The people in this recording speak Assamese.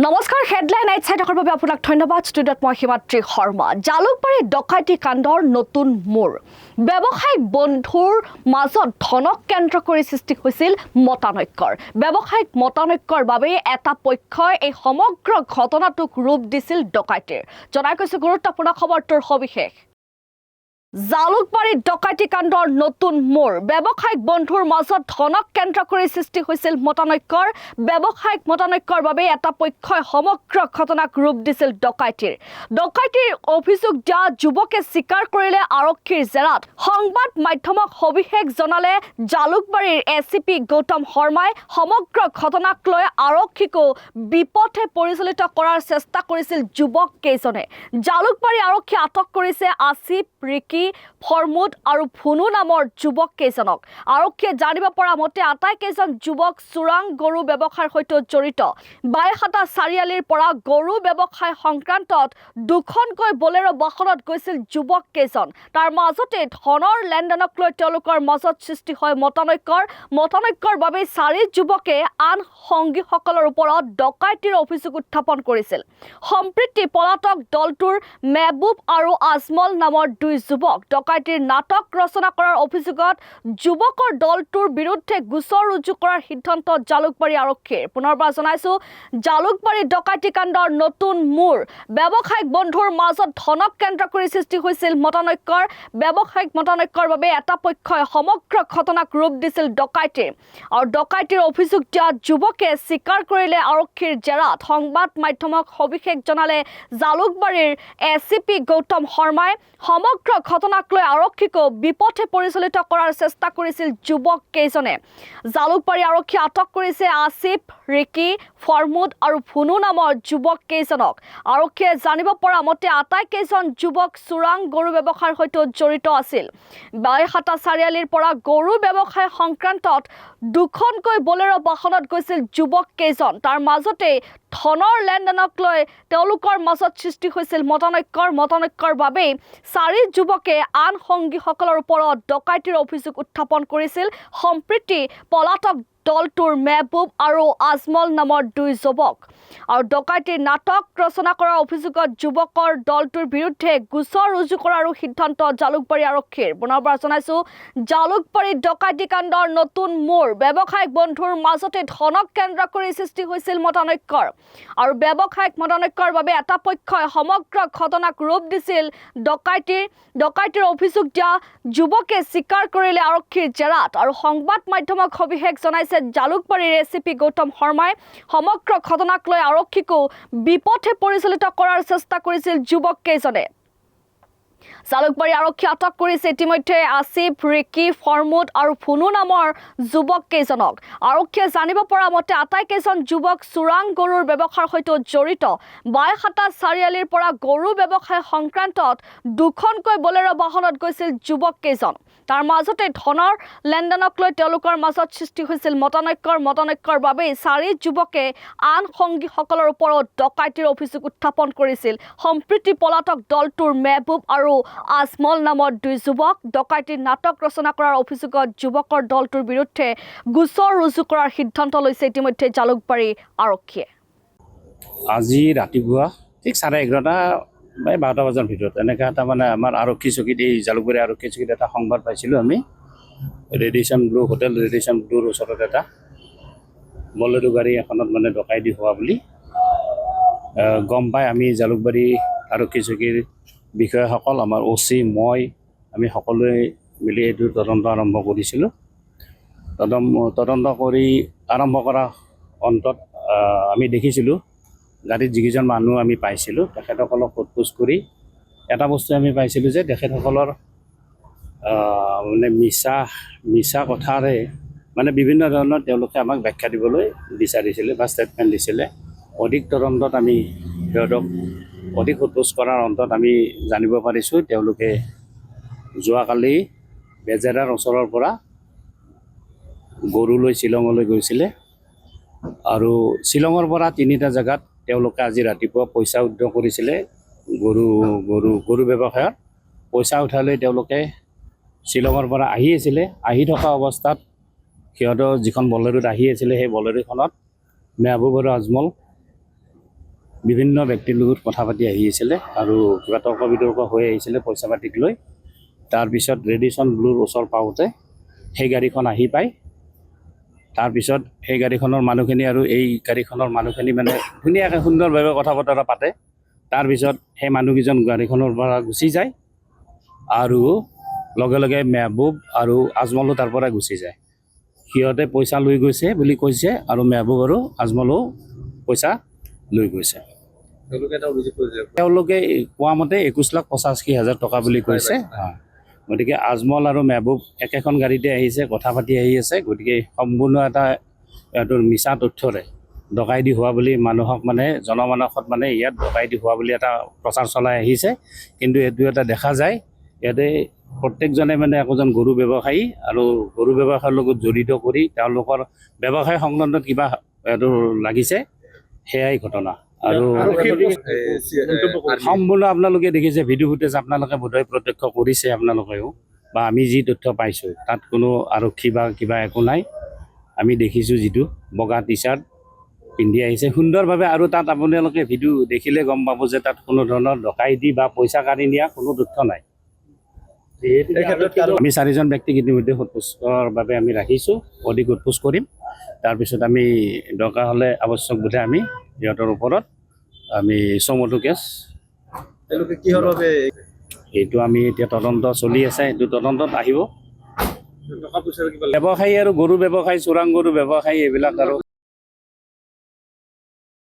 নমস্কাৰ হেডলাইন নাইট চাইটৰ বাবে আপোনাক ধন্যবাদ ষ্টুডিঅ'ত মই হিমাত্ৰী শৰ্মা জালুকবাৰী ডকাইতি কাণ্ডৰ নতুন মূৰ ব্যৱসায়িক বন্ধুৰ মাজত ধনক কেন্দ্ৰ কৰি সৃষ্টি হৈছিল মতানৈক্যৰ ব্যৱসায়িক মতানৈক্যৰ বাবে এটা পক্ষই এই সমগ্ৰ ঘটনাটোক ৰূপ দিছিল ডকাইতিৰ জনাই কৈছে গুৰুত্বপূৰ্ণ খবৰটোৰ সবিশেষ জালুকবাৰী ডকাইতি কাণ্ডৰ নতুন মূৰ ব্যৱসায়িক বন্ধুৰ মাজত ধনক কেন্দ্ৰ কৰি সৃষ্টি হৈছিল মতানৈক্যৰ ব্যৱসায়িক মতানৈক্যৰ বাবে এটা পক্ষই সমগ্ৰ ঘটনাক ৰূপ দিছিল ডকাইতিৰ অভিযোগ দিয়া যুৱকে স্বীকাৰ কৰিলে আৰক্ষীৰ জেৰাত সংবাদ মাধ্যমক সবিশেষ জনালে জালুকবাৰীৰ এচিপি গৌতম শৰ্মাই সমগ্ৰ ঘটনাক লৈ আৰক্ষীকো বিপথে পৰিচালিত কৰাৰ চেষ্টা কৰিছিল যুৱক কেইজনে জালুকবাৰী আৰক্ষী আটক কৰিছে আসিফ ৰিকি ফৰমুদ আৰু ফুনু নামৰ যুৱক কেইজনক আৰক্ষীয়ে জানিব পৰা মতে আটাইকেইজন যুৱক চোৰাং গৰু ব্যৱসায়ৰ সৈতে জড়িত বাইহাটা চাৰিআলিৰ পৰা গৰু ব্যৱসায় সংক্ৰান্তত দুখনকৈ বলেৰো বাহনত গৈছিল যুৱক কেইজন তাৰ মাজতে ধনৰ লেনদেনক লৈ তেওঁলোকৰ মাজত সৃষ্টি হয় মতানৈক্যৰ বাবে চাৰি যুৱকে আন সংগীসকলৰ ওপৰত ডকাইতিৰ অভিযোগ উত্থাপন কৰিছিল সম্প্ৰীতি পলাতক দলটোৰ মেহবুব আৰু আজমল নামৰ দুই যুৱক ডকাইতিৰ নাটক ৰচনা কৰাৰ অভিযোগত যুৱকৰ দলটোৰ বিৰুদ্ধে গোচৰ ৰুজু কৰাৰ সিদ্ধান্ত জালুকবাৰী আৰক্ষীৰ পুনৰবাৰ জনাইছো জালুকবাৰী ডকাইতি কাণ্ডৰ নতুন মূৰ ব্যৱসায়িক বন্ধুৰ মাজত ধনক কেন্দ্ৰ কৰি সৃষ্টি হৈছিল মতানৈক্যৰ ব্যৱসায়িক মতানৈক্যৰ বাবে এটা পক্ষই সমগ্ৰ ঘটনাক ৰূপ দিছিল ডকাইতিৰ আৰু ডকাইতিৰ অভিযোগ দিয়া যুৱকে স্বীকাৰ কৰিলে আৰক্ষীৰ জেৰাত সংবাদ মাধ্যমক সবিশেষ জনালে জালুকবাৰীৰ এচিপি গৌতম শৰ্মাই সমগ্ৰ ঘটনাক লৈ আৰক্ষীকো বিপথে পৰিচালিত কৰাৰ চেষ্টা কৰিছিল যুৱক কেইজনে জালুকবাৰী আৰক্ষী আটক কৰিছে আসিফ ৰিকি ফৰমুদ আৰু ফুনু নামৰ যুৱক কেইজনক আৰক্ষীয়ে জানিব পৰা মতে আটাইকেইজন যুৱক চোৰাং গৰু ব্যৱসায়ৰ সৈতে জড়িত আছিল বাইহাটা চাৰিআলিৰ পৰা গৰু ব্যৱসায় সংক্ৰান্তত দুখনকৈ বলেৰো বাহনত গৈছিল যুৱক কেইজন তাৰ মাজতে ধনৰ লেনদেনক লৈ তেওঁলোকৰ মাজত সৃষ্টি হৈছিল মতানৈক্যৰ বাবে চাৰি যুৱকে আন সংগীসকলৰ ওপৰত ডকাইতিৰ অভিযোগ উত্থাপন কৰিছিল সম্প্ৰীতি পলাতক দলটোৰ মেহবুব আৰু আজমল নামৰ দুই যুৱক আৰু ডকাইতিৰ নাটক ৰচনা কৰাৰ অভিযোগত যুৱকৰ দলটোৰ বিৰুদ্ধে গোচৰ ৰুজু কৰাৰ সিদ্ধান্ত জালুকবাৰী আৰক্ষীৰ পুনৰবাৰ জনাইছো জালুকবাৰী ডকাইতি কাণ্ডৰ নতুন মূৰ ব্যৱসায়িক বন্ধুৰ মাজতে ধনক কেন্দ্ৰ কৰি সৃষ্টি হৈছিল মতানৈক্যৰ আৰু ব্যৱসায়িক মতানৈক্যৰ বাবে এটা পক্ষই সমগ্ৰ ঘটনাক ৰূপ দিছিল ডকাইতিৰ অভিযোগ দিয়া যুৱকে স্বীকাৰ কৰিলে আৰক্ষীৰ জেৰাত আৰু সংবাদ মাধ্যমক সবিশেষ জনাইছে জালুকবাৰীৰ এচিপি গৌতম শৰ্মাই সমগ্ৰ ঘটনাক লৈ আৰক্ষীকো বিপথে পৰিচালিত কৰাৰ চেষ্টা কৰিছিল যুৱক কেইজনে জালুকবাৰী আৰক্ষী আটক কৰিছে ইতিমধ্যে আসিফ ৰিকি ফৰমুদ আৰু ফুনু নামৰ যুৱক কেইজনক আৰক্ষীয়ে জানিব পৰা মতে আটাইকেইজন যুৱক চোৰাং গৰুৰ ব্যৱসায়ৰ সৈতে জড়িত বাইহাটা চাৰিআলিৰ পৰা গৰু ব্যৱসায় সংক্ৰান্তত দুখনকৈ বলেৰো বাহনত গৈছিল যুৱক কেইজন তাৰ মাজতে ধনৰ লেনদেনক লৈ তেওঁলোকৰ মাজত সৃষ্টি হৈছিল মতানৈক্যৰ বাবে চাৰি যুৱকে আন সংগীসকলৰ ওপৰত ডকাইতিৰ অভিযোগ উত্থাপন কৰিছিল সম্প্ৰীতি পলাতক দলটোৰ মেহবুব আৰু আজমল নামৰ দুই যুৱক ডকাইতিৰ নাটক ৰচনা কৰাৰ অভিযোগত যুৱকৰ দলটোৰ বিৰুদ্ধে গোচৰ ৰুজু কৰাৰ সিদ্ধান্ত লৈছে ইতিমধ্যে জালুকবাৰী আৰক্ষীয়ে আজি ৰাতিপুৱা ঠিক 11:30 বা 12টা বজাৰ ভিতৰত এনেকৈ এটা মানে আমাৰ আৰক্ষী চকীত এই জালুকবাৰী আৰক্ষী চকীত এটা সংবাদ পাইছিলোঁ আমি ৰেডিয়েশ্যন ব্লু হোটেল ৰেডিয়েশ্যন ব্লুৰ ওচৰত এটা বলেৰো গাড়ী এখনত মানে ডকাইতি হোৱা বুলি গম পাই আমি জালুকবাৰী আৰক্ষী চকীৰ বিষয়াসকল আমাৰ OC মই আমি সকলোৱে মিলি এইটো তদন্ত আৰম্ভ কৰিছিলোঁ তদন্ত কৰি আৰম্ভ কৰা অন্তত আমি দেখিছিলোঁ গাড়ীত যিকেইজন মানুহ আমি পাইছিলোঁ তেখেতসকলক সোধপোছ কৰি এটা বস্তু আমি পাইছিলোঁ যে তেখেতসকলৰ মানে মিছা কথাৰে মানে বিভিন্ন ধৰণৰ তেওঁলোকে আমাক ব্যাখ্যা দিবলৈ বিচাৰিছিলে বা ষ্টেটমেণ্ট দিছিলে অধিক তদন্তত আমি সিহঁতক অধিক সোধপোছ কৰাৰ অন্তত আমি জানিব পাৰিছোঁ তেওঁলোকে যোৱাকালি বেজেৰাৰ ওচৰৰ পৰা গৰু লৈ শ্বিলঙলৈ গৈছিলে আৰু শ্বিলঙৰ পৰা 3টা জেগাত তেওঁলোকে আজি ৰাতিপুৱা পইচা উদ্ধাৰ কৰিছিলে গৰু ব্যৱসায়ত পইচা উঠালৈ তেওঁলোকে শ্বিলঙৰ পৰা আহি থকা অৱস্থাত সিহঁতৰ যিখন বলেৰোত আহি আছিলে সেই বলেৰোখনত মেহবুব আৰু আজমল বিভিন্ন ব্যক্তিৰ লগত কথা পাতি আহি আছিলে আৰু কিবা তৰ্ক বিতৰ্ক হৈ আহিছিলে পইচা পাতিক লৈ। তাৰপিছত ৰেডিয়েশ্যন ব্লুৰ ওচৰ পাওঁতে সেই গাড়ীখন আহি পায়। তাৰপিছত সেই গাড়ীখনৰ মানুহখিনি আৰু এই গাড়ীখনৰ মানুহখিনি মানে ধুনীয়াকৈ সুন্দৰভাৱে কথা বতৰা পাতে। তাৰপিছত সেই মানুহকেইজন গাড়ীখনৰ পৰা গুচি যায় আৰু লগে লগে মেহবুব আৰু আজমলো তাৰ পৰা গুচি যায়। সিহঁতে পইচা লৈ গৈছে বুলি কৈছে আৰু মেহবুব আৰু আজমলো পইচা লৈ গৈছে। তেওঁলোকে কোৱা মতে 21,85,000 টকা বুলি কৈছে। গতিকে আজমল আৰু মেহবুব একেখন গাড়ীতে আহিছে, কথা পাতি আহি আছে। গতিকে সম্পূৰ্ণ এটা এইটোৰ মিছা তথ্যৰে ডকাইতি হোৱা বুলি মানুহক মানে জনমানসত মানে ইয়াত ডকাইতি হোৱা বুলি এটা প্ৰচাৰ চলাই আহিছে। কিন্তু এইটো এটা দেখা যায় ইয়াতে প্ৰত্যেকজনে মানে একোজন গৰু ব্যৱসায়ী আৰু গৰু ব্যৱসায়ৰ লগত জড়িত কৰি তেওঁলোকৰ ব্যৱসায় সংক্ৰান্তত কিবা এইটো লাগিছে, সেয়াই ঘটনা। আৰু সম্পূৰ্ণ আপোনালোকে দেখিছে ভিডিঅ' ফুটেজ, আপোনালোকে বোধহয় প্ৰত্যক্ষ কৰিছে আপোনালোকেও, বা আমি যি তথ্য পাইছোঁ তাত কোনো আৰক্ষী বা কিবা একো নাই। আমি দেখিছোঁ যিটো বগা টি চাৰ্ট পিন্ধি আহিছে সুন্দৰভাৱে, আৰু তাত আপোনালোকে ভিডিঅ' দেখিলে গম পাব যে তাত কোনো ধৰণৰ ডকাইতি বা পইচা কাঢ়ি নিয়া কোনো তথ্য নাই। আমি 4জন ব্যক্তিক ইতিমধ্যে সোধপোছৰ বাবে আমি ৰাখিছোঁ, অধিক সোধপোছ কৰিম। তাৰপিছত আমি দৰকাৰ হ'লে আৱশ্যক বোধে আমি সিহঁতৰ ওপৰত আমি চমুটো কেছ, এইটো আমি এতিয়া তদন্ত চলি আছে, এইটো তদন্তত আহিব। ব্যৱসায়ী আৰু গৰু ব্যৱসায়ী, চোৰাং গৰু ব্যৱসায়ী এইবিলাক আৰু